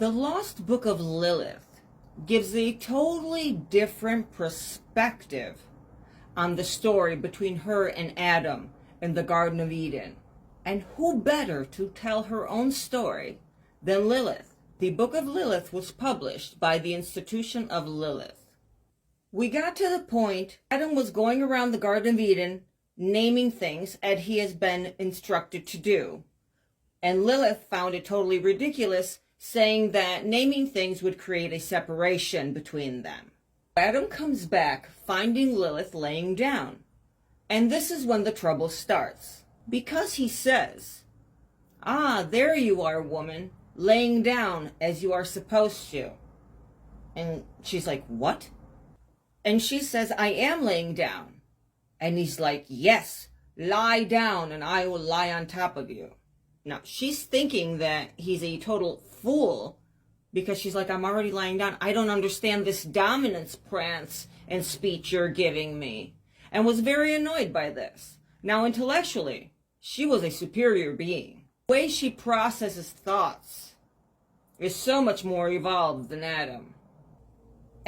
The Lost Book of Lilith gives a totally different perspective on the story between her and Adam in the Garden of Eden. And who better to tell her own story than Lilith? The Book of Lilith was published by the Institution of Lilith. We got to the point Adam was going around the Garden of Eden naming things as he has been instructed to do. And Lilith found it totally ridiculous, saying that naming things would create a separation between them. Adam comes back, finding Lilith laying down. And this is when the trouble starts. Because he says, "Ah, there you are, woman, laying down as you are supposed to." And she's like, "What?" And she says, "I am laying down." And he's like, "Yes, lie down and I will lie on top of you." Now, she's thinking that he's a total fool because she's like, "I'm already lying down. I don't understand this dominance prance and speech you're giving me," and was very annoyed by this. Now, intellectually, she was a superior being. The way she processes thoughts is so much more evolved than Adam.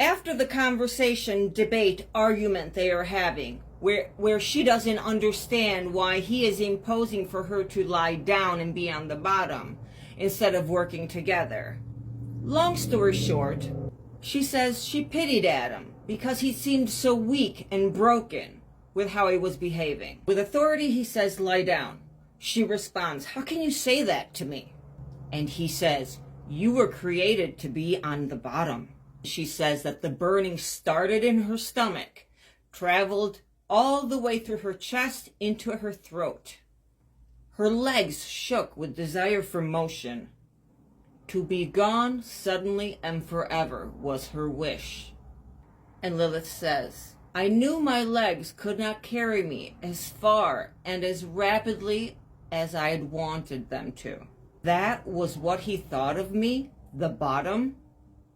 After the conversation, debate, argument they are having, where she doesn't understand why he is imposing for her to lie down and be on the bottom instead of working together. Long story short, she says she pitied Adam because he seemed so weak and broken with how he was behaving. With authority, he says, "Lie down." She responds, "How can you say that to me?" And he says, "You were created to be on the bottom." She says that the burning started in her stomach, traveled all the way through her chest into her throat. Her legs shook with desire for motion. To be gone suddenly and forever was her wish. And Lilith says, "I knew my legs could not carry me as far and as rapidly as I had wanted them to." That was what he thought of me, the bottom.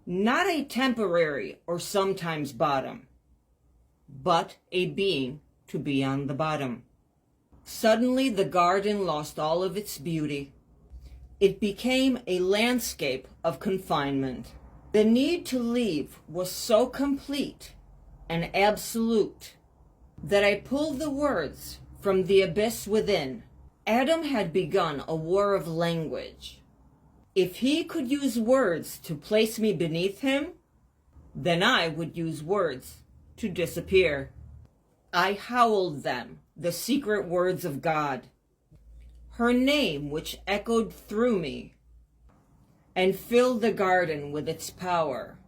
Not a temporary or sometimes bottom, but a being to be on the bottom. Suddenly the garden lost all of its beauty. It became a landscape of confinement. The need to leave was so complete and absolute that I pulled the words from the abyss within. Adam had begun a war of language. If he could use words to place me beneath him, then I would use words to disappear. I howled them, the secret words of God, her name which echoed through me and filled the garden with its power.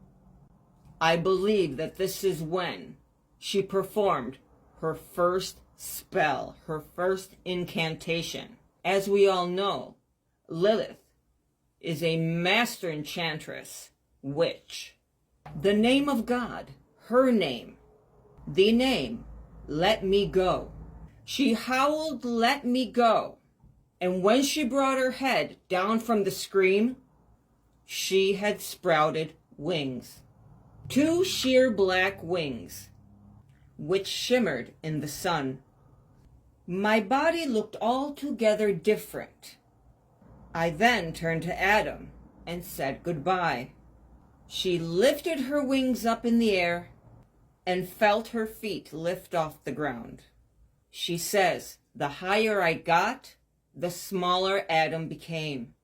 I believe that this is when she performed her first spell, her first incantation. As we all know, Lilith is a master enchantress, witch. The name of God, her name, the name, "Let me go." She howled, "Let me go." And when she brought her head down from the scream, she had sprouted wings. 2 sheer black wings, which shimmered in the sun. My body looked altogether different. I then turned to Adam and said goodbye. She lifted her wings up in the air and felt her feet lift off the ground. She says, the higher I got, the smaller Adam became.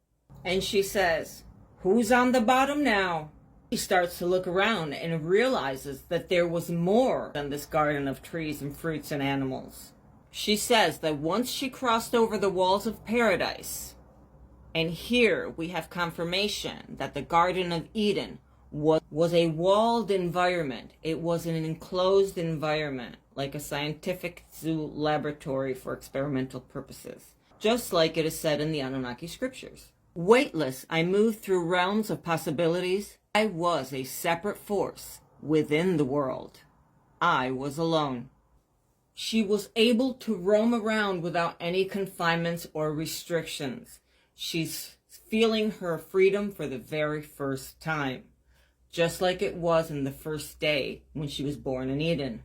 And she says, "Who's on the bottom now?" She starts to look around and realizes that there was more than this garden of trees and fruits and animals. She says that once she crossed over the walls of paradise, and here we have confirmation that the Garden of Eden was a walled environment. It was an enclosed environment, like a scientific zoo laboratory for experimental purposes, just like it is said in the Anunnaki scriptures. Weightless, I moved through realms of possibilities. I was a separate force within the world. I was alone. She was able to roam around without any confinements or restrictions. She's feeling her freedom for the very first time, just like it was in the first day when she was born in Eden.